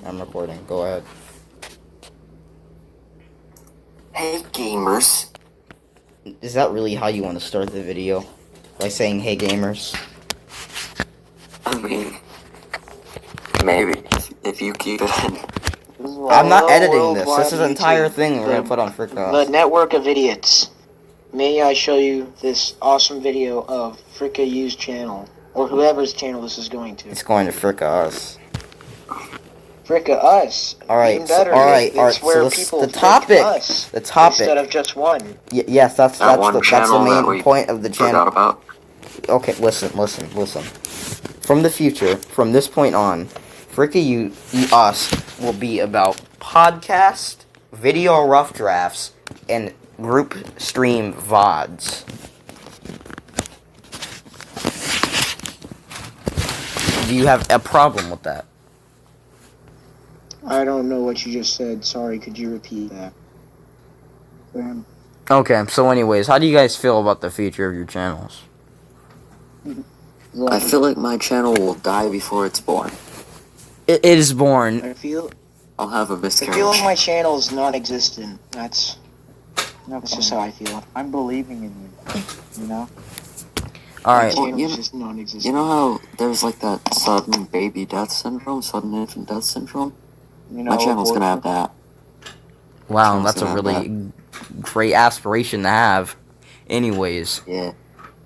I'm recording. Go ahead. Hey gamers. Is that really how you want to start the video? By saying, hey gamers? I mean, maybe if you keep it in. I'm not editing this. This Worldwide is an entire YouTube, thing we're gonna put on Fricka. the network of idiots. May I show you this awesome video of Fricka U's channel, or whoever's channel this is going to. It's going to Fricka us. Fricka us. Alright, Even better. It's where so people the frick topic, us the topic. instead of just one. Yes, that's That the one channel that main we point of the forgot channel. about. Okay, listen. From the future, from this point on, Fricka us will be about podcast, video rough drafts, and group stream VODs. Do you have a problem with that? I don't know what you just said. Sorry, could you repeat that? Okay, so anyways, how do you guys feel about the future of your channels? I feel like my channel will die before it's born. It is born. I'll have a I feel like miscarriage. my channel is non-existent. That's just how I feel. I'm believing in you. You know? Alright, My Well, channel is just non-existent. You know how there's like that sudden baby death syndrome, sudden infant death syndrome? You know, My channel's gonna have that. wow, that's a really great aspiration to have. Anyways, Yeah.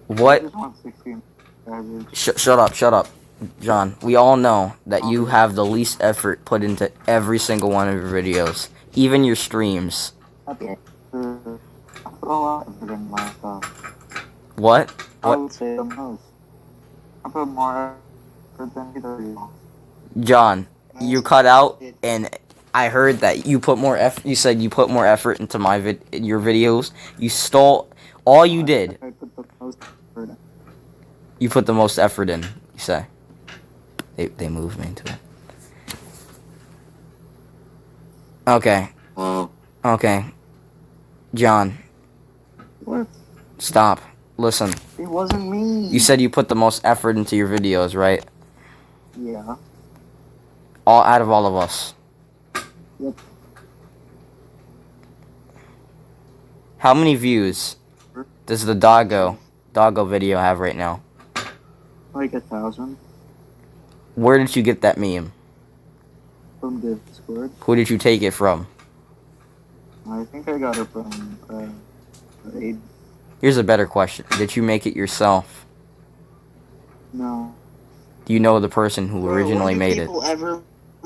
what? I just want 16 subscribers. Shut up, John. We all know that you have the least effort put into every single one of your videos, even your streams. I put a lot of it in my stuff. What? I would say the most. I put more effort than either of you. John, you cut out, and I heard that you put more effort. You said you put more effort into your videos. You stole. All you did. I put the most effort in. You put the most effort in. You say. They moved me into it. Okay. Well, Okay. John, What? stop. Listen. It wasn't me. You said you put the most effort into your videos, right? Yeah. All out of all of us. Yep. How many views does the doggo video have right now? Like 1,000 Where did you get that meme? from Discord. Who did you take it from? I think I got it from Aid. Here's a better question. Did you make it yourself? No. Do you know the person who originally made it? People ever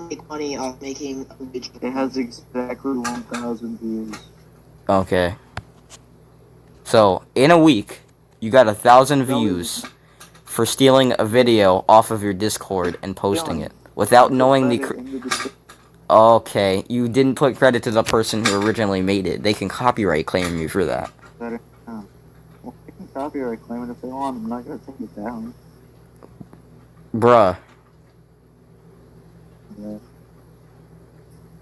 make money off making a video? It has exactly 1,000 views. Okay. So, in a week, you got 1,000 views for stealing a video off of your Discord and posting it without knowing the... Okay, you didn't put credit to the person who originally made it. They can copyright claim you for that. Well, they can copyright claim it if they want. I'm not gonna take it down. Bruh, Yeah.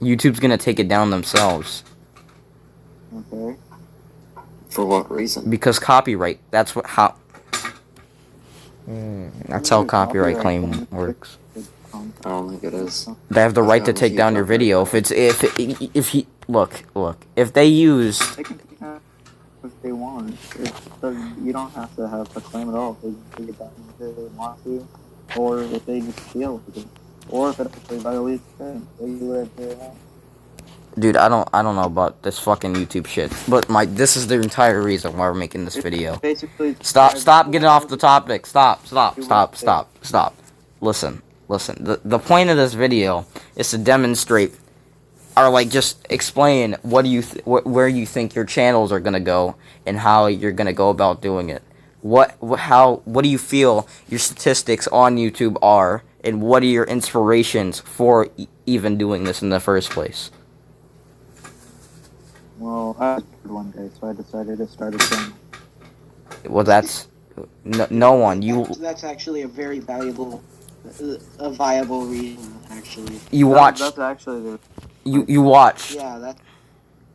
YouTube's gonna take it down themselves. Okay. for what reason? Because copyright, that's how copyright claim works. I don't think it is. They have the right to take down your video if he look, if they use... They can take it if they want. You don't have to have a claim at all. They can take it down if they want to, or if they just feel it, or if it actually violates the they do whatever they want. Dude, I don't know about this fucking YouTube shit, but this is the entire reason why we're making this video. Basically, Stop getting off the topic. Stop. Listen. The point of this video is to demonstrate, or like just explain what do you where you think your channels are gonna go and how you're gonna go about doing it. What do you feel your statistics on YouTube are, and what are your inspirations for even doing this in the first place? Well, I was bored one day, so I decided to start a channel. Well, that's no one. That's actually a very valuable, a viable reason. Actually, You watched. That's actually the. You watched. yeah, that.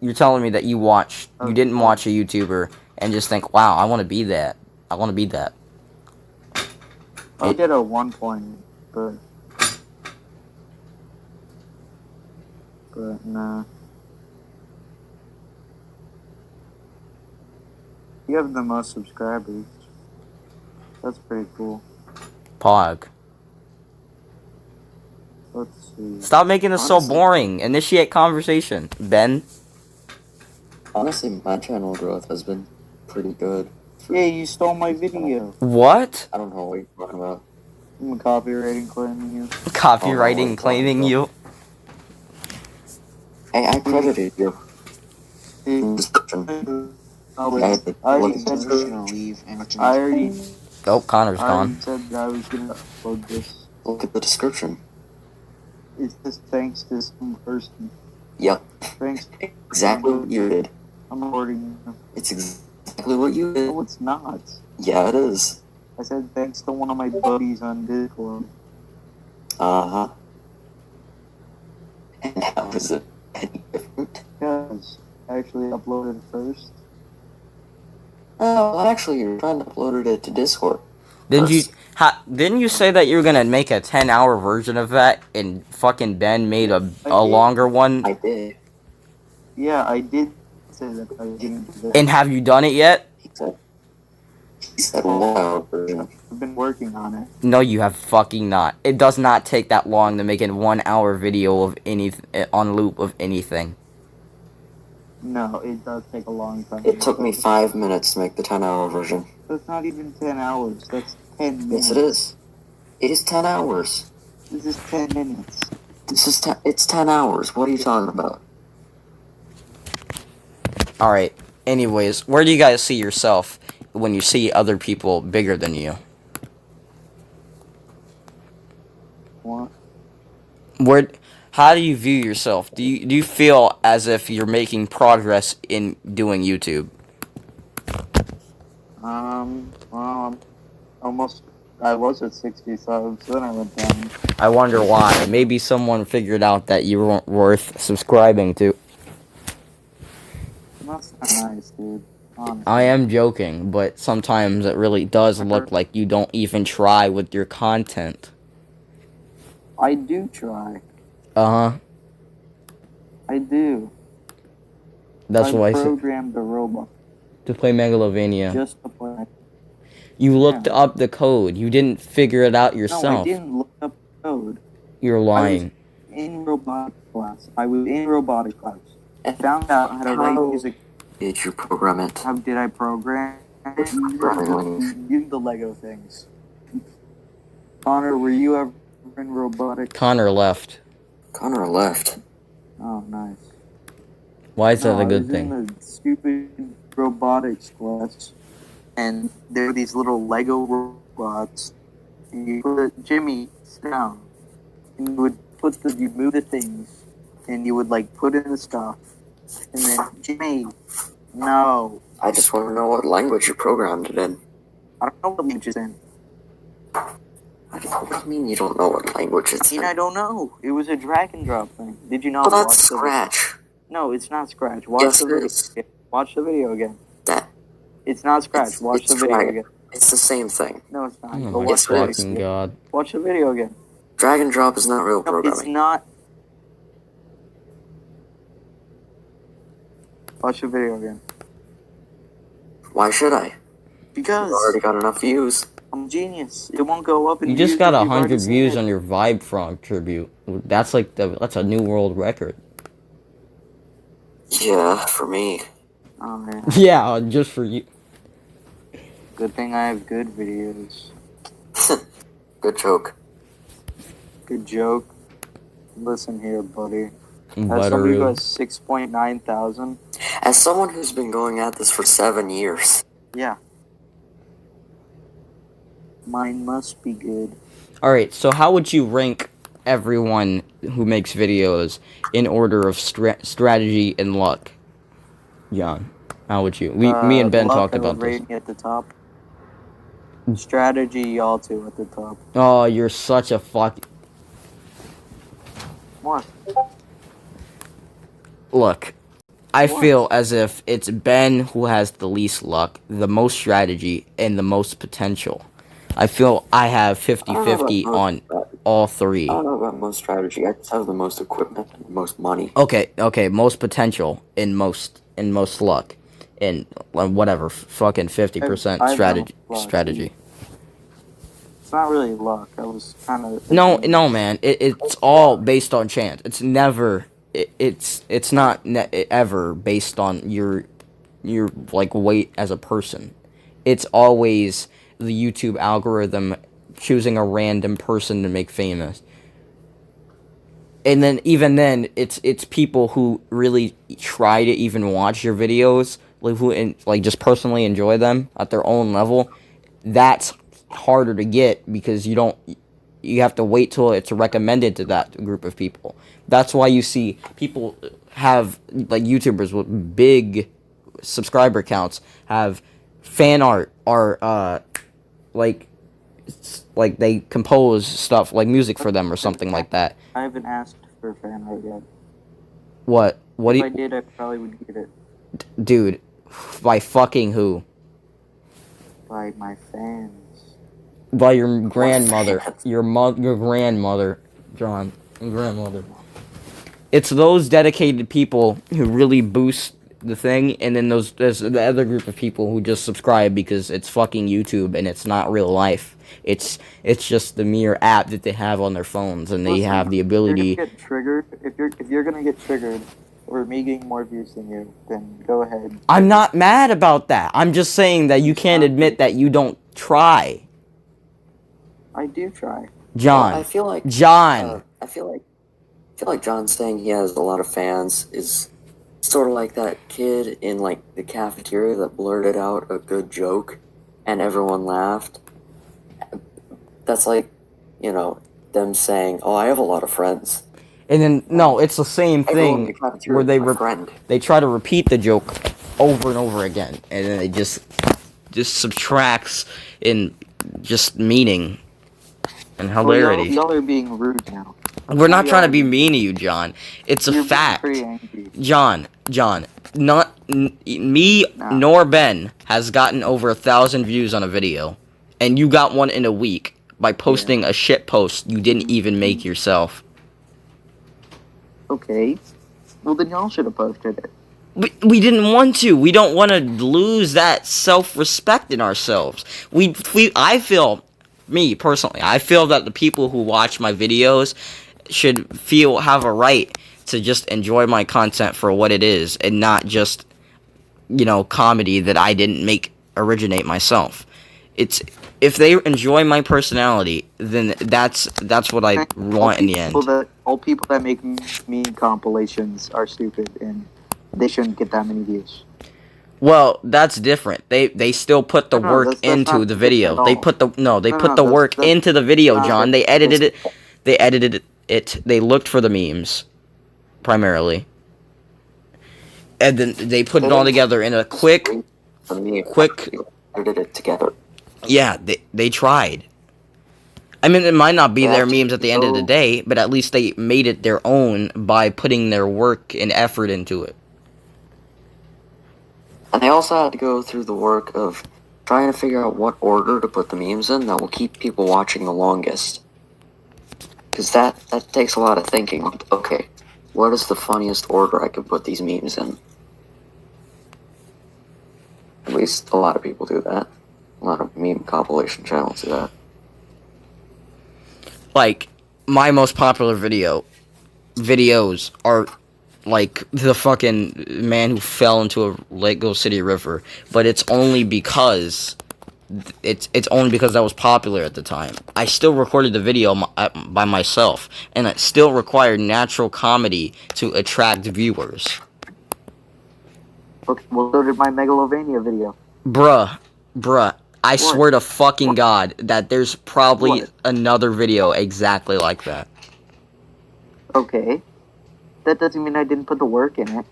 You're telling me that you watched. You didn't watch a YouTuber and just think, "Wow, I want to be that. I want to be that." I did at one point, but but nah. You have the most subscribers. That's pretty cool. Pog. Let's see. Stop making this so Honestly. boring. Initiate conversation. Ben? Honestly, my channel growth has been pretty good. Hey, you stole my video. What? I don't know what you're talking about. I'm copywriting claiming you. Copywriting Oh, claiming oh. you? Hey, I credited you. Description. Oh, Yeah, wait. I already said I'm just gonna leave and let you I already, Oh, Connor's I already gone. said that I was gonna upload this. Look at the description. It's just thanks to some person. Yep. Thanks. Exactly what you did. I'm recording. It's exactly what you did. No, it's not. Yeah, it is. I said thanks to one of my buddies on Discord. Uh-huh. And how is it any different? Because I actually uploaded first. Oh, actually, you're trying to upload it to Discord. Didn't you say that you were gonna make a 10-hour version of that and fucking Ben made a longer one? I did. Yeah, I did say that I was gonna do that. And have you done it yet? He said 1 hour version. I've been working on it. No, you have fucking not. It does not take that long to make a 1-hour video of on loop of anything. No, it does take a long time. It took me 5 minutes to make the 10-hour version. That's not even 10 hours. That's 10 minutes. Yes, it is. It is 10 hours. This is 10 minutes. It's 10 hours. What are you talking about? Alright, anyways, where do you guys see yourself when you see other people bigger than you? What? How do you view yourself? Do you feel as if you're making progress in doing YouTube? Well, almost, I was at 60 subs, then I went down. I wonder why. Maybe someone figured out that you weren't worth subscribing to. That's not nice, dude. Honestly. I am joking, but sometimes it really does look like you don't even try with your content. I do try. Uh-huh. I do. That's why I I said programmed the robot to play Megalovania. just to play. You looked Yeah. up the code. You didn't figure it out yourself. No, I didn't look up code. You're lying. In robotics class. I was in robotics class. I found out how to write music. Did you program it? How did I program? Using the Lego things. Connor, were you ever in robotics? Connor left. Connor left. Oh, nice. Why is that a good I was thing? in the stupid robotics class, and there were these little Lego robots. And you put Jimmy down, and you move the things, and you would like put in the stuff, and then Jimmy, no, I just want to know what language you programmed it in. I don't know what language it's in. What do you mean you don't know what language it's in? I don't know. It was a drag and drop thing. Did you not Well, watch that's Scratch. No, it's not Scratch. Watch Yes, the it video. is. Watch the video again. That It's not Scratch. Watch it's the video drag- again. It's the same thing. No, it's not. Oh Go my watch the yes, it is. fucking video. god. Watch the video again. Drag and drop is not real No, it's programming. not. Watch the video again. Why should I? Because You've already got enough views. I'm a genius. It won't go up in You just views got if you've already 100 seen views it. on your Vibe Frog tribute. That's like that's a new world record. Yeah, for me. Oh man. Yeah, just for you. Good thing I have good videos. Good joke. Good joke. Listen here, buddy. As But somebody who has 6.9 thousand. As someone who's been going at this for 7 years, Yeah. Mine must be good. Alright, so how would you rank everyone who makes videos in order of strategy and luck? John, how would you? Me and Ben luck, talked I would about this. rate me at the top. Strategy, y'all two at the top. Oh, you're such a fuck. What? Look, I What? feel as if it's Ben who has the least luck, the most strategy, and the most potential. I feel I have 50-50 on... all three. I don't know about most strategy. I just have the most equipment and the most money. Okay, most potential in most luck, in whatever fucking 50% I've done strategy luck. strategy. It's not really luck. I was kind of No, man. It's all based on chance. It's never. It's not ever based on your like weight as a person. It's always the YouTube algorithm choosing a random person to make famous. And then even then, it's people who really try to even watch your videos, like who like just personally enjoy them at their own level. That's harder to get because you have to wait till it's recommended to that group of people. That's why you see people have like YouTubers with big subscriber counts have fan art or like they compose stuff like music for them or something like that. I haven't asked for fan art yet. What do If you I did, I probably would get it dude, by fucking who? by my fans. By your grandmother. Your grandmother, John. Your grandmother. It's those dedicated people who really boost the thing, and then there's the other group of people who just subscribe because it's fucking YouTube and it's not real life. It's just the mere app that they have on their phones, and they have the ability. If you're gonna get triggered, if you're gonna get triggered or me getting more views than you, then go ahead. I'm not mad about that. I'm just saying that you can't admit that you don't try. I do try. John. Well, I feel like John. I feel like John saying he has a lot of fans is sort of like that kid in like the cafeteria that blurted out a good joke and everyone laughed. That's like, them saying, "Oh, I have a lot of friends." And then no, it's the same Everyone in thing the cafeteria where they is my friend. they try to repeat the joke over and over again, and then it just subtracts in just meaning and hilarity. Y'all are being rude now. We're not trying to be mean to you, John. It's a You're fact. pretty angry. John, me nor Ben has gotten over 1,000 views on a video, and you got one in a week by posting a shit post you didn't even make yourself. Okay. Well, then y'all should have posted it. We didn't want to. We don't want to lose that self-respect in ourselves. I feel, me personally, I feel that the people who watch my videos should have a right to just enjoy my content for what it is and not just, comedy that I didn't originate myself. If they enjoy my personality, then that's what I want in the end. All people that make meme compilations are stupid, and they shouldn't get that many views. Well, that's different. They still put the work into the video. They put the work into the video, John. They edited it. They looked for the memes primarily. And then they put it all together in a quick Edited it together. Yeah, they tried. I mean, it might not be their memes at the end of the day, but at least they made it their own by putting their work and effort into it. And they also had to go through the work of trying to figure out what order to put the memes in that will keep people watching the longest. Because that takes a lot of thinking. Okay, what is the funniest order I could put these memes in? At least a lot of people do that. A lot of meme compilation channels do that. Like, my most popular videos are like the fucking man who fell into a Lego City river, but it's only because that was popular at the time. I still recorded the video by myself, and it still required natural comedy to attract viewers. Okay, well, so did my Megalovania video. Bruh, I swear to fucking God that there's probably another video exactly like that. Okay. That doesn't mean I didn't put the work in it.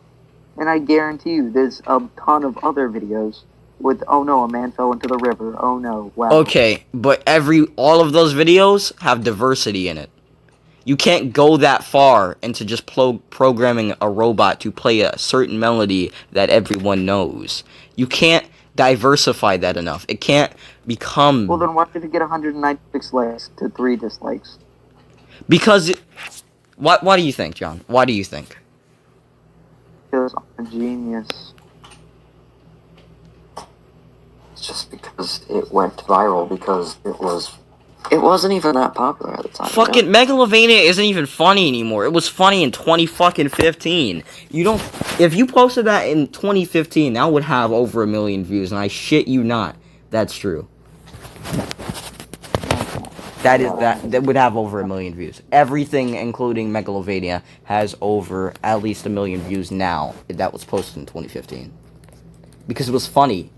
And I guarantee you, there's a ton of other videos with, oh no, a man fell into the river. Oh no, wow. Okay, but all of those videos have diversity in it. You can't go that far into just programming a robot to play a certain melody that everyone knows. You can't diversify that enough. It can't become... Well, then why did it get 196 likes to 3 dislikes? Because why do you think, John? Why do you think? Because I'm a genius. It's just because it went viral because it wasn't even that popular at the time. Fucking Megalovania isn't even funny anymore. It was funny in 2015. You don't. If you posted that in 2015, that would have over 1 million views, and I shit you not, that's true. That would have over 1 million views. Everything, including Megalovania, has over at least 1 million views now. That was posted in 2015 because it was funny.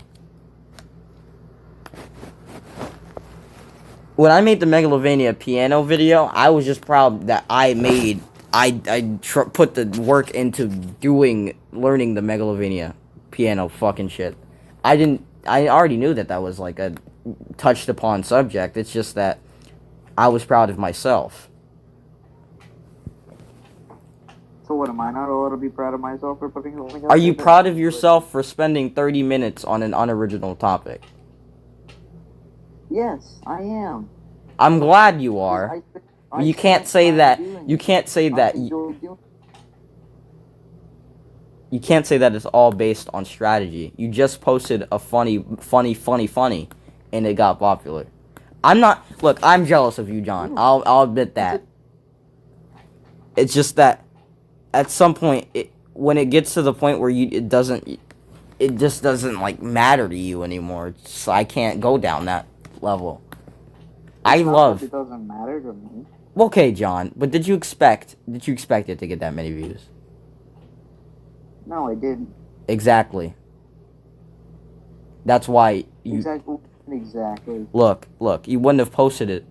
When I made the Megalovania piano video, I was just proud that I put the work into learning the Megalovania piano fucking shit. I already knew that was like a touched upon subject. It's just that I was proud of myself. So what, am I not allowed to be proud of myself for putting something out Are you there? proud of yourself for spending 30 minutes on an unoriginal topic? Yes, I am. I'm glad you are. You can't say that. You can't say that. You can't say that it's all based on strategy. You just posted a funny, and it got popular. I'm not. Look, I'm jealous of you, John. I'll admit that. It's just that at some point, when it gets to the point where it just doesn't like matter to you anymore. I can't go down that level. It doesn't matter to me. Okay, John, but did you expect it to get that many views? No, I didn't. Exactly. That's why you... Exactly. Look, you wouldn't have posted it.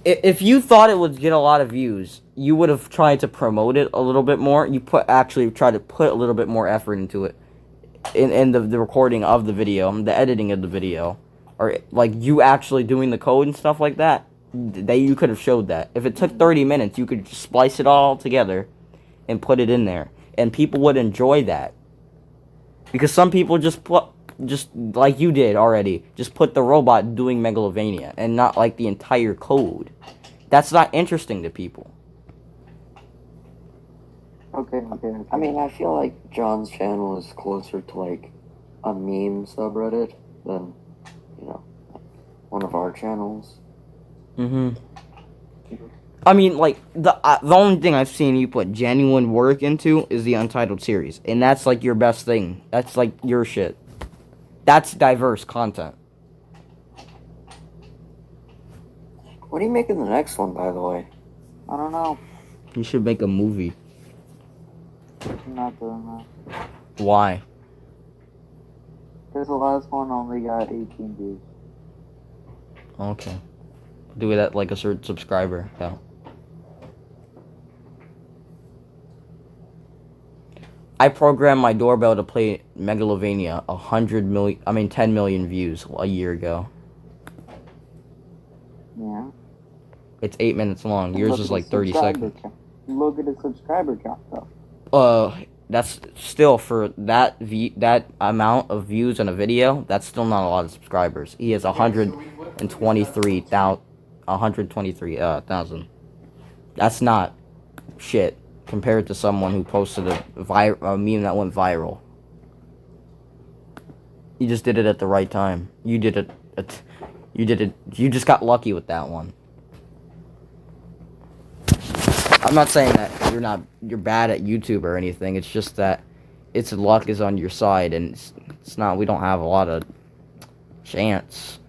If you thought it would get a lot of views, you would have tried to promote it a little bit more. You actually tried to put a little bit more effort into it. In the recording of the video, the editing of the video. Or, like, you actually doing the code and stuff like that. You could have showed that. If it took 30 minutes, you could just splice it all together and put it in there. And people would enjoy that. Because some people just like you did already, just put the robot doing Megalovania and not like the entire code. That's not interesting to people. Okay. I mean, I feel like John's channel is closer to like a meme subreddit than, one of our channels. I mean, like, the only thing I've seen you put genuine work into is the Untitled series. And that's, like, your best thing. That's, like, your shit. That's diverse content. When are you making the next one, by the way? I don't know. You should make a movie. I'm not doing that. Why? Because the last one only got 18 views. Okay. Do it at, like, a certain subscriber count. I programmed my doorbell to play Megalovania 10 million views a year ago. Yeah. It's 8 minutes long. Yours is like 30 seconds. Look at the subscriber count, though. That's still for that amount of views on a video. That's still not a lot of subscribers. He has 123,000. That's not shit compared to someone who posted a meme that went viral. You just did it at the right time. You did it. You just got lucky with that one. I'm not saying that you're bad at YouTube or anything. It's just that luck is on your side, and it's not. We don't have a lot of chance.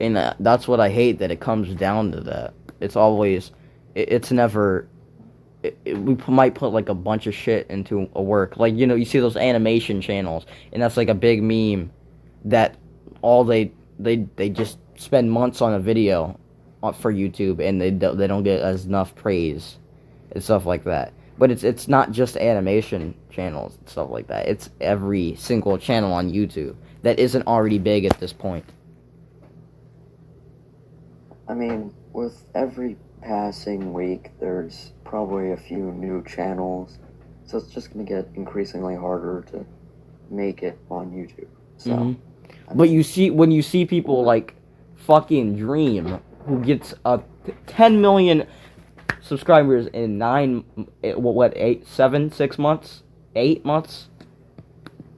And that's what I hate, that it comes down to that. It's always, it's never, we might put like a bunch of shit into a work. Like, you see those animation channels, and that's like a big meme that all they just spend months on a video for YouTube, and they don't get enough praise and stuff like that. But it's not just animation channels and stuff like that. It's every single channel on YouTube that isn't already big at this point. I mean, with every passing week, there's probably a few new channels, so it's just going to get increasingly harder to make it on YouTube. So, But you see, when you see people like fucking Dream, who gets 10 million subscribers in 6 months, 8 months,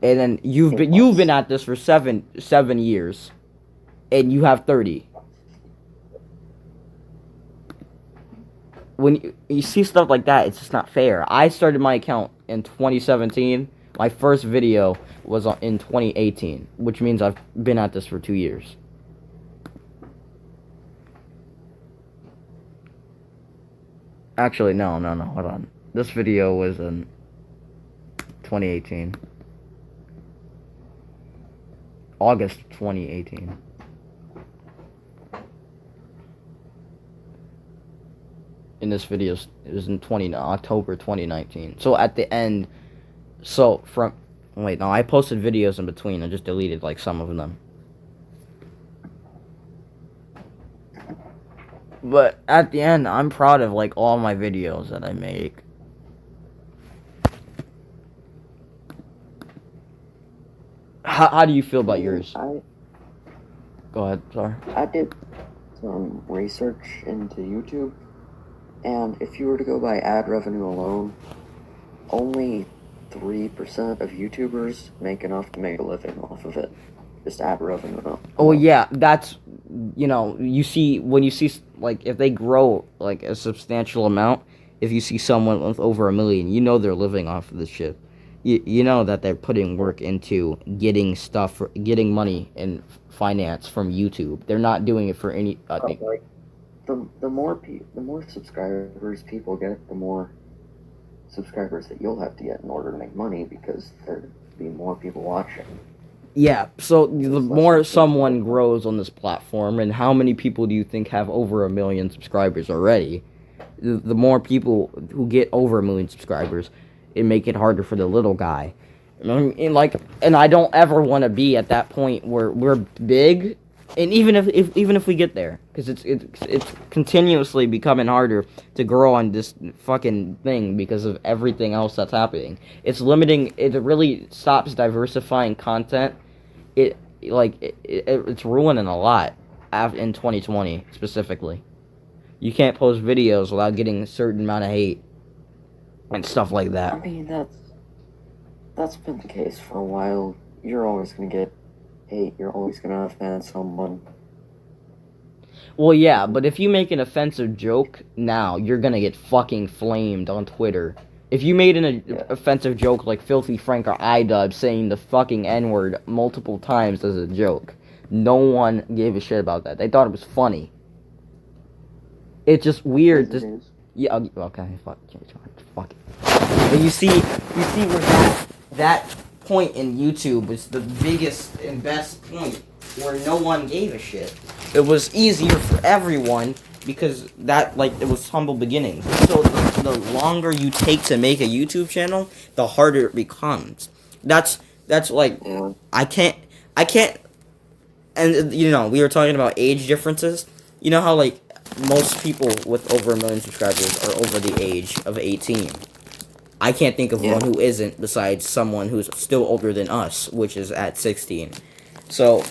and then you've been at this for seven years, and you have 30. When you see stuff like that, it's just not fair. I started my account in 2017. My first video was in 2018, which means I've been at this for 2 years. Actually, no, hold on. This video was in 2018. August 2018. In this video, it was in October 2019. So at the end, I posted videos in between. I just deleted like some of them. But at the end, I'm proud of like all my videos that I make. How do you feel about yours? Go ahead, sorry. I did some research into YouTube, and if you were to go by ad revenue alone, only 3% of YouTubers make enough to make a living off of it. Just ad revenue alone. Oh yeah, that's, you see, when you see, like, if they grow, like, a substantial amount, if you see someone with over 1 million, you know they're living off of this shit. You know that they're putting work into getting money and finance from YouTube. They're not doing it for any, like, the more subscribers people get, the more subscribers that you'll have to get in order to make money, because there'll be more people watching. Yeah, so the more someone grows on this platform, and how many people do you think have over 1 million subscribers already? The more people who get over 1 million subscribers, it make it harder for the little guy. And I don't ever want to be at that point where we're big, and even if we get there, because it's continuously becoming harder to grow on this fucking thing because of everything else that's happening. It's limiting. It really stops diversifying content. It's ruining a lot in 2020 specifically. You can't post videos without getting a certain amount of hate and stuff like that. I mean, that's been the case for a while. You're always gonna get hate. You're always gonna offend someone. Well, yeah, but if you make an offensive joke now, you're gonna get fucking flamed on Twitter. If you made an offensive joke like Filthy Frank or iDub saying the fucking N-word multiple times as a joke, no one gave a shit about that. They thought it was funny. It's just weird. Yeah, okay, fuck it. But you see where that point in YouTube was the biggest and best point, where no one gave a shit. It was easier for everyone because it was humble beginnings. So the longer you take to make a YouTube channel, the harder it becomes. That's like, I can't, and we were talking about age differences. You know how like most people with over 1 million subscribers are over the age of 18. I can't think of one who isn't, besides someone who's still older than us, which is at 16. So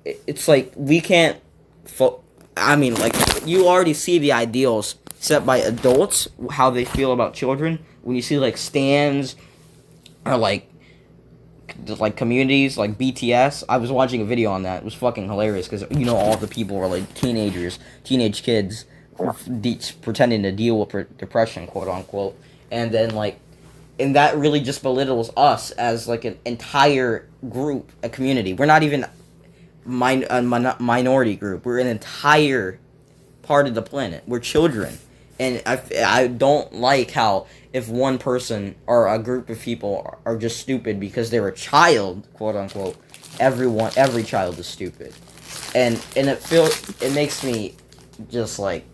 it's like we can't. You already see the ideals set by adults, how they feel about children. When you see like stands or like communities like BTS, I was watching a video on that. It was fucking hilarious because all the people were like teenage kids, pretending to deal with depression, quote unquote, and then and that really just belittles us as like an entire group, a community. We're not even a minority group. We're an entire part of the planet. We're children. And I don't like how if one person or a group of people are just stupid because they're a child, quote unquote, every child is stupid. And it makes me just like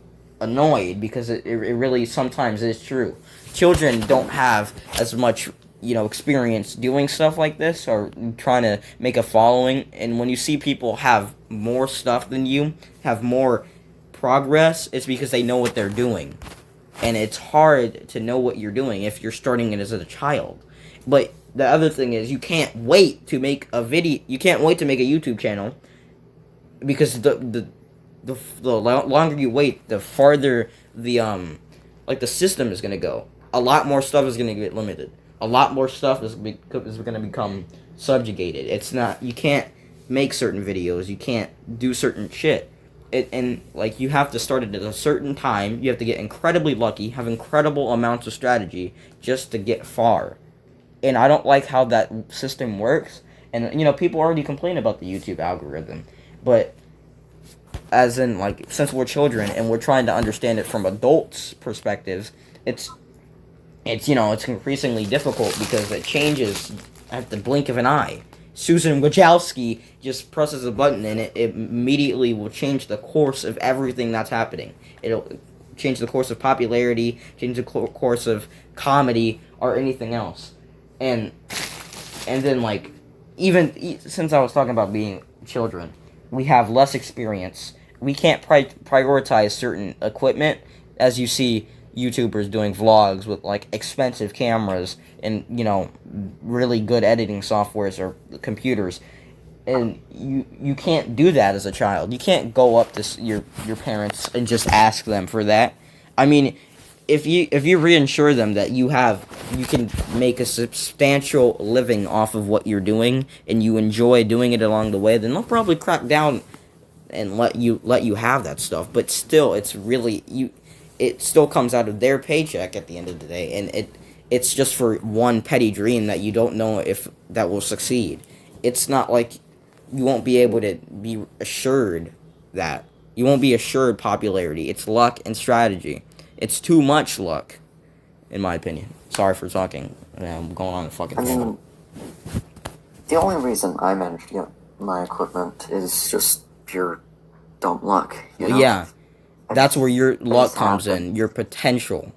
annoyed because it really sometimes is true. Children don't have as much experience doing stuff like this or trying to make a following, and when you see people have more stuff than you, have more progress, it's because they know what they're doing. And it's hard to know what you're doing if you're starting it as a child. But the other thing is you can't wait to make a video. You can't wait to make a YouTube channel because the longer you wait, the farther the system is gonna go. A lot more stuff is gonna get limited. A lot more stuff is gonna become subjugated. It's not, you can't make certain videos. You can't do certain shit. And like, you have to start it at a certain time. You have to get incredibly lucky, have incredible amounts of strategy just to get far. And I don't like how that system works. And people already complain about the YouTube algorithm, but as in, like, since we're children and we're trying to understand it from adults' perspectives, it's increasingly difficult because it changes at the blink of an eye. Susan Wojcicki just presses a button and it immediately will change the course of everything that's happening. It'll change the course of popularity, change the course of comedy, or anything else. And then, like, even since I was talking about being children, we have less experience. We can't prioritize certain equipment, as you see YouTubers doing vlogs with, like, expensive cameras and, really good editing softwares or computers. And you can't do that as a child. You can't go up to your parents and just ask them for that. I mean, if you reassure them that you can make a substantial living off of what you're doing and you enjoy doing it along the way, then they'll probably crack down and let you have that stuff. But still, it's really it still comes out of their paycheck at the end of the day, and it's just for one petty dream that you don't know if that will succeed. It's not like you won't be able to be assured that. You won't be assured popularity. It's luck and strategy. It's too much luck, in my opinion. Sorry for talking. I'm going on a fucking tangent. The only reason I managed to get my equipment is just pure dumb luck. Yeah, that's where your luck comes in. Your potential.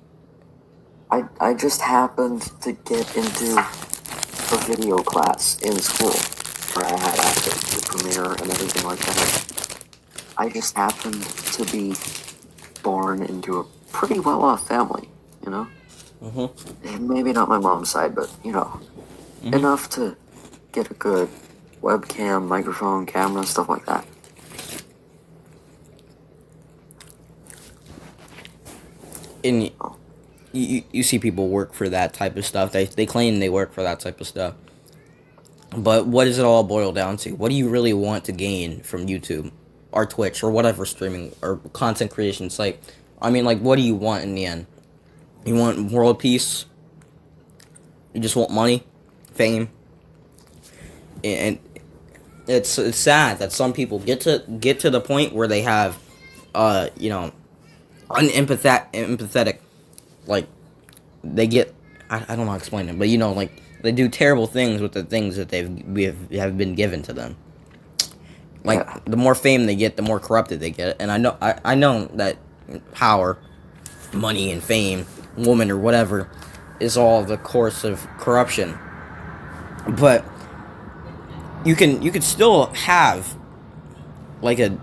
I just happened to get into a video class in school where I had access to Premiere and everything like that. I just happened to be born into a pretty well-off family, Maybe not my mom's side, but, enough to get a good webcam, microphone, camera, stuff like that. And you see people work for that type of stuff. They claim they work for that type of stuff. But what does it all boil down to? What do you really want to gain from YouTube or Twitch or whatever streaming or content creation site? I mean, like, what do you want in the end? You want world peace? You just want money, fame, and it's sad that some people get to the point where they have, unempathetic, like, they get, I don't know how to explain it, but like, they do terrible things with the things that have been given to them. Like, the more fame they get, the more corrupted they get, and I know that power, money, and fame, woman or whatever, is all the course of corruption. But you could still have, like, a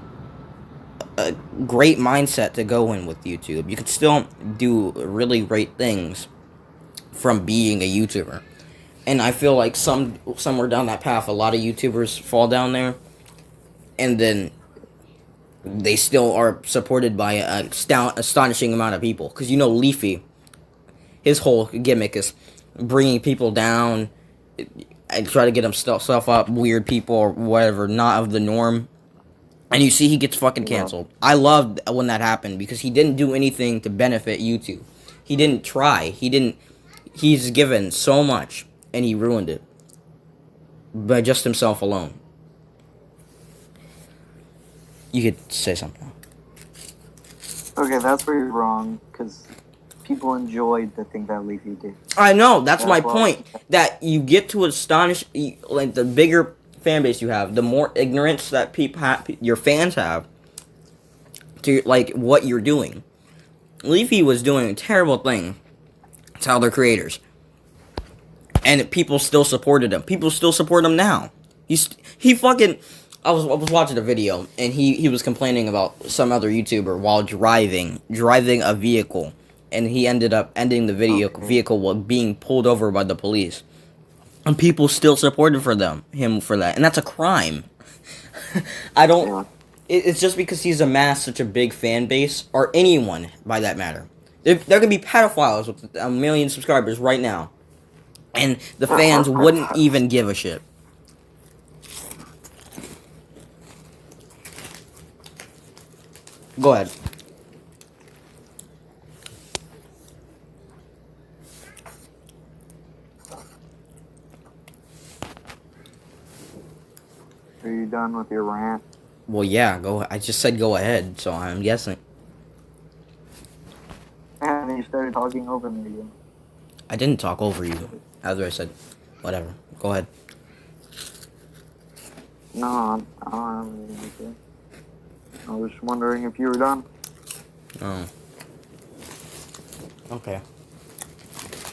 great mindset to go in with YouTube. You could still do really great things from being a YouTuber. And I feel like somewhere down that path, a lot of YouTubers fall down there, and then they still are supported by an astonishing amount of people. Because, Leafy, his whole gimmick is bringing people down and try to get himself up, weird people or whatever, not of the norm. And you see he gets fucking canceled. I loved when that happened because he didn't do anything to benefit YouTube. He didn't try. He's given so much, and he ruined it by just himself alone. You could say something. Okay, that's where you're wrong, because people enjoyed the thing that Leafy did. I know, that's my point. That you get to astonish, like, the bigger fan base you have, the more ignorance that your fans have to, like, what you're doing. Leafy was doing a terrible thing to other creators, and people still supported him. People still support him now. He fucking. I was watching a video, and he was complaining about some other YouTuber while driving a vehicle, and he ended up ending the vehicle while being pulled over by the police. and people still supported him for that, and that's a crime. I don't. Yeah. It's just because he's amassed such a big fan base, or anyone by that matter. There could be pedophiles with a million subscribers right now, and the fans wouldn't even give a shit. Go ahead. Are you done with your rant? Well, yeah, go. I just said go ahead, so I'm guessing. And then you started talking over me again. I didn't talk over you. After I said, whatever. Go ahead. No, I don't have anything to say. I was wondering if you were done. Oh. Okay.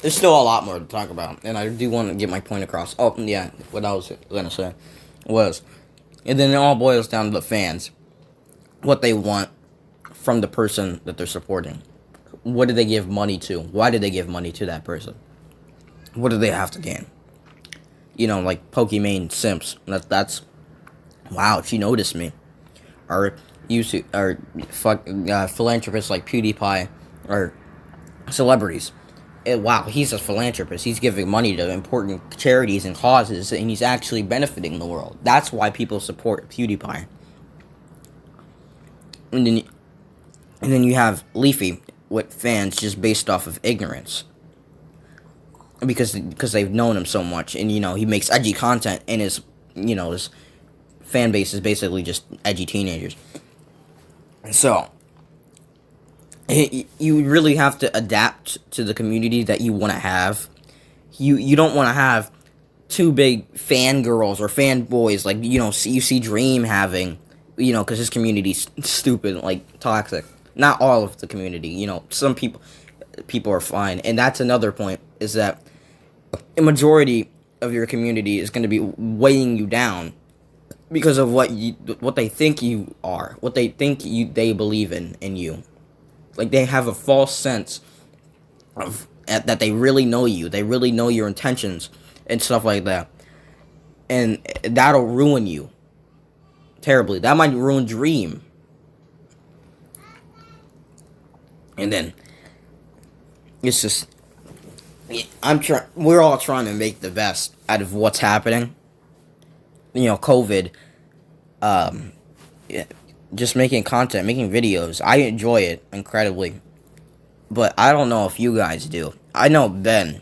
There's still a lot more to talk about, and I do want to get my point across. Oh, yeah, what I was gonna say was, and then it all boils down to the fans. What they want from the person that they're supporting. What do they give money to? Why do they give money to that person? What do they have to gain? You know, like Pokimane Simps. That's wow, she noticed me. Or philanthropists like PewDiePie, or celebrities. Wow, he's a philanthropist. He's giving money to important charities and causes, and he's actually benefiting the world. That's why people support PewDiePie. And then you have Leafy with fans just based off of ignorance, because they've known him so much, and you know he makes edgy content, and his fan base is basically just edgy teenagers. So you really have to adapt to the community that you want to have. You don't want to have two big fangirls or fanboys like you see Dream having, because his community's stupid, like toxic. Not all of the community, some people are fine, and that's another point, is that a majority of your community is going to be weighing you down because of what they think you are, what they think they believe in you. Like, they have a false sense of that they really know you, they really know your intentions and stuff like that, and that'll ruin you terribly. That might ruin Dream. And then it's just, we're all trying to make the best out of what's happening. COVID, just making content, making videos. I enjoy it incredibly, but I don't know if you guys do. I know Ben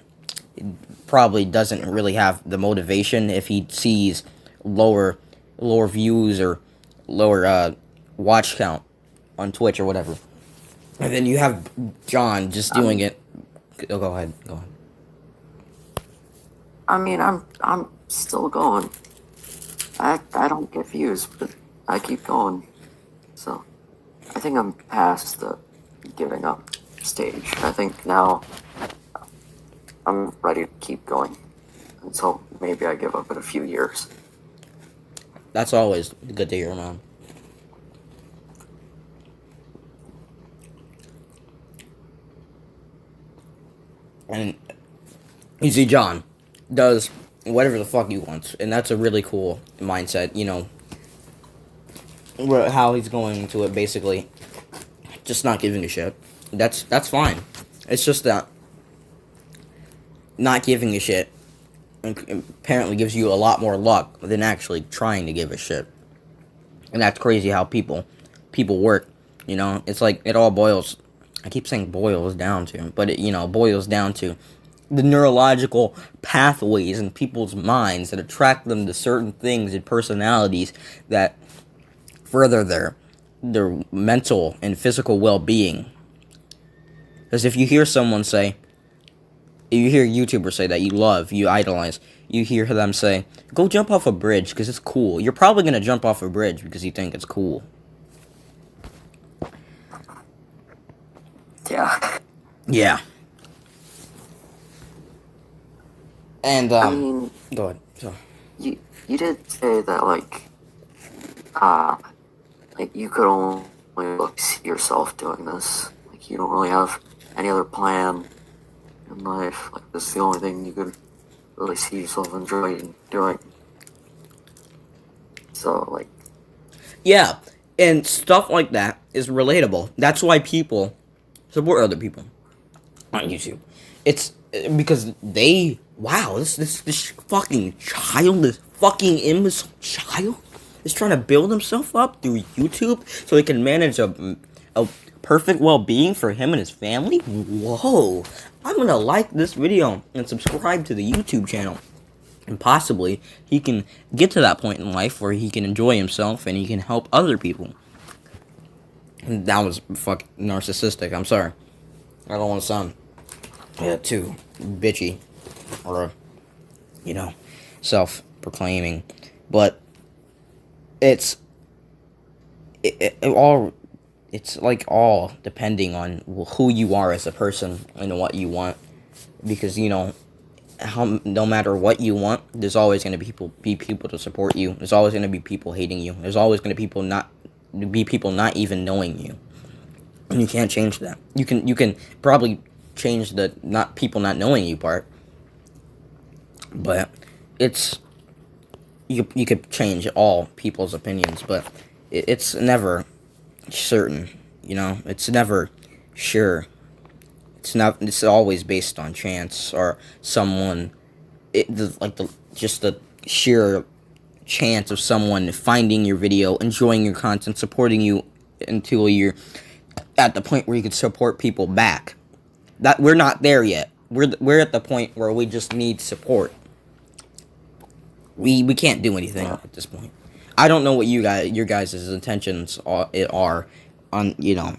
probably doesn't really have the motivation if he sees lower views or lower watch count on Twitch or whatever. And then you have John just doing it. Oh, go ahead. I mean, I'm still going. I don't get views, but I keep going. So I think I'm past the giving up stage. I think now I'm ready to keep going. And so maybe I give up in a few years. That's always good to hear, man. And you see, John does whatever the fuck he wants, and that's a really cool mindset. How he's going to it, basically, just not giving a shit. That's fine. It's just that not giving a shit apparently gives you a lot more luck than actually trying to give a shit, and that's crazy how people work. It's like it all boils. I keep saying boils down to, but it boils down to the neurological pathways in people's minds that attract them to certain things and personalities that further their mental and physical well-being. Because if you hear YouTubers say that you idolize, you hear them say, go jump off a bridge because it's cool. You're probably going to jump off a bridge because you think it's cool. Yeah. And, I mean, go ahead. So. You did say that, like you could only see yourself doing this. Like, you don't really have any other plan in life. Like, this is the only thing you could really see yourself enjoying doing. So, like, Yeah, and stuff like that is relatable. That's why people support other people on YouTube. It's because this fucking child, this fucking imbecile child, is trying to build himself up through YouTube so he can manage a perfect well-being for him and his family. Whoa! I'm gonna like this video and subscribe to the YouTube channel. And possibly he can get to that point in life where he can enjoy himself and he can help other people. And that was fucking narcissistic. I'm sorry. I don't want to sound too bitchy or self-proclaiming, but it's like all depending on who you are as a person and what you want, because no matter what you want, there's always going to be people to support you. There's always going to be people hating you. There's always going to be people not even knowing you. And you can't change that. You can probably change the people not knowing you part, but you could change all people's opinions, but it's never certain. It's never sure. It's always based on chance or someone. Just the sheer chance of someone finding your video, enjoying your content, supporting you until you're at the point where you can support people back. That we're not there yet. We're at the point where we just need support. We can't do anything at this point. I don't know what your guys' intentions are on your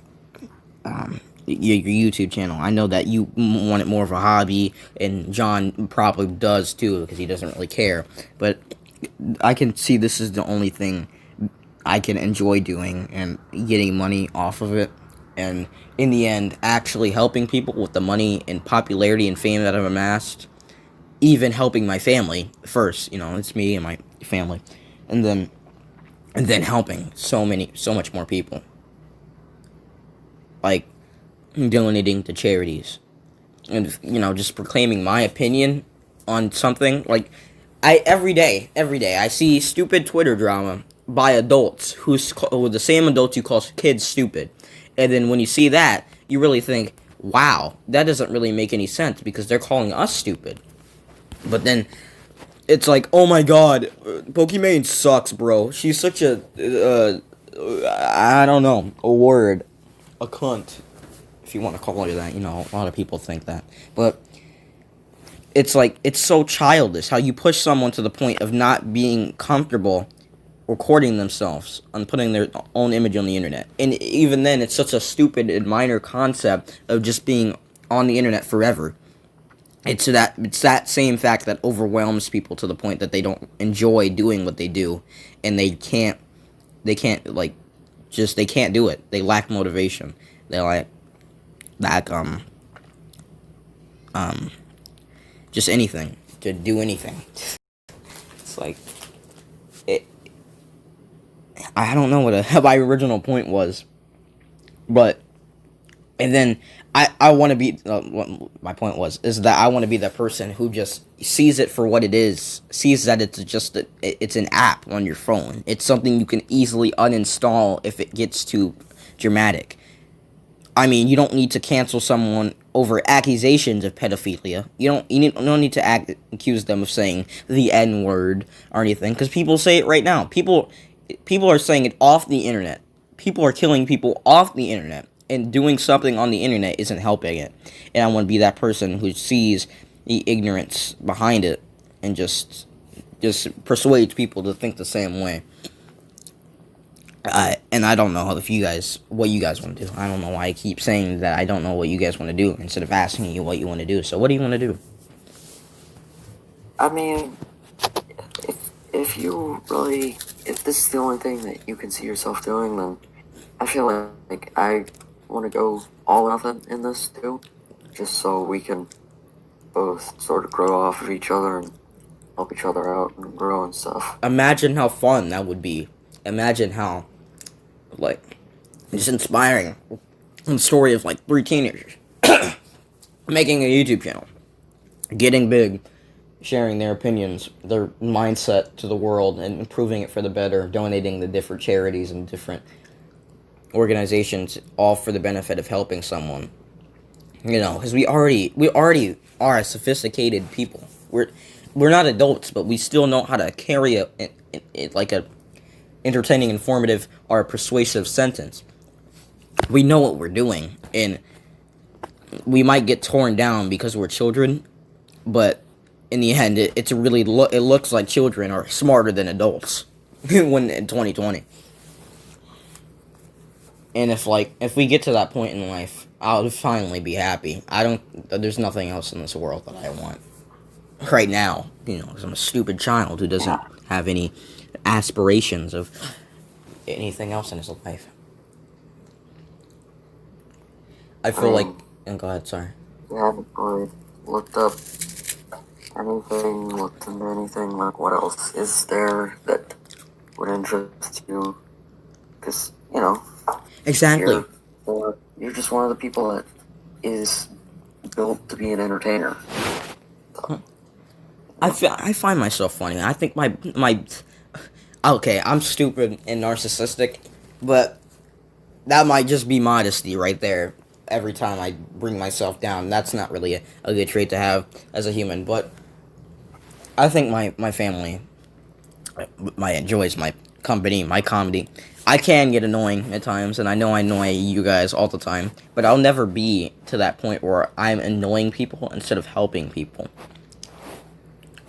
YouTube channel. I know that you want it more of a hobby, and John probably does too, because he doesn't really care. But I can see this is the only thing I can enjoy doing and getting money off of it. And in the end, actually helping people with the money and popularity and fame that I've amassed. Even helping my family first. It's me and my family. And then helping so much more people. Like donating to charities, and just proclaiming my opinion on something. Like every day I see stupid Twitter drama by adults who the same adults who call kids stupid, and then when you see that, you really think, wow, that doesn't really make any sense because they're calling us stupid. But then it's like, oh my god, Pokimane sucks, bro. She's such a I don't know, a cunt, if you want to call her that. A lot of people think that. But it's like, it's so childish how you push someone to the point of not being comfortable recording themselves and putting their own image on the internet. And even then, it's such a stupid and minor concept of just being on the internet forever. It's that same fact that overwhelms people to the point that they don't enjoy doing what they do, and they can't they can't do it. They lack motivation. They lack just anything to do anything. It's like I don't know what my original point was, but and then I want to be what my point is that I want to be the person who just sees it for what it is, sees that it's just it's an app on your phone. It's something you can easily uninstall if it gets too dramatic. I mean, you don't need to cancel someone over accusations of pedophilia. You don't need to accuse them of saying the N-word or anything, because people say it right now. People are saying it off the internet. People are killing people off the internet. And doing something on the internet isn't helping it. And I want to be that person who sees the ignorance behind it and just persuades people to think the same way. And I don't know what you guys want to do. I don't know why I keep saying that I don't know what you guys want to do instead of asking you what you want to do. So what do you want to do? I mean, if this is the only thing that you can see yourself doing, then I feel like I want to go all out in this too, just so we can both sort of grow off of each other and help each other out and grow and stuff. Imagine how fun that would be. Imagine how, just inspiring. The story of 3 teenagers making a YouTube channel, getting big, sharing their opinions, their mindset to the world, and improving it for the better, donating to different charities and different organizations, all for the benefit of helping someone. You know, because we already are sophisticated people. We're not adults, but we still know how to carry like a entertaining, informative, or persuasive sentence. We know what we're doing, and we might get torn down because we're children, but in the end, it looks like children are smarter than adults when in 2020. And if we get to that point in life, I'll finally be happy. There's nothing else in this world that I want right now, because I'm a stupid child who doesn't have any aspirations of anything else in his life. I feel like, and go ahead, sorry. You haven't really looked up anything, looked into anything, like what else is there that would interest you? Because, Exactly. you're just one of the people that is built to be an entertainer. So. I find myself funny. I think my okay, I'm stupid and narcissistic, but that might just be modesty right there. Every time I bring myself down, that's not really a good trait to have as a human. But I think my family enjoys my company, my comedy. I can get annoying at times, and I know I annoy you guys all the time, but I'll never be to that point where I'm annoying people instead of helping people.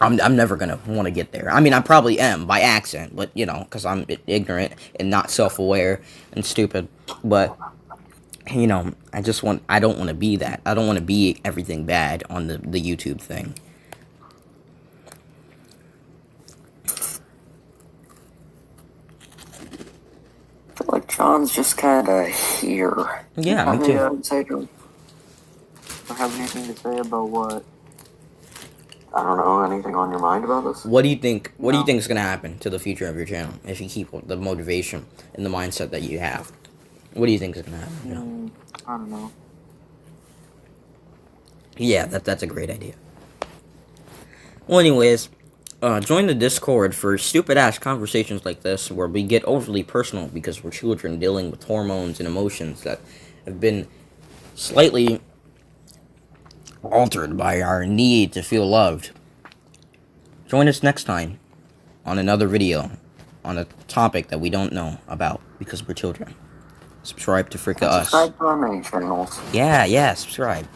I'm never gonna want to get there. I mean, I probably am by accident, but because I'm ignorant and not self-aware and stupid. But I don't want to be that. I don't want to be everything bad on the YouTube thing. I feel like John's just kind of here. Yeah, me too. Have anything to say about what? I don't know, anything on your mind about this? What do you think? What do you think is gonna happen to the future of your channel if you keep the motivation and the mindset that you have? What do you think is gonna happen? I don't know. Yeah, that's a great idea. Well, anyways, join the Discord for stupid-ass conversations like this, where we get overly personal because we're children dealing with hormones and emotions that have been slightly altered by our need to feel loved. Join us next time on another video on a topic that we don't know about because we're children. Subscribe to Fricka Us. Subscribe to our main channels. Yeah, subscribe.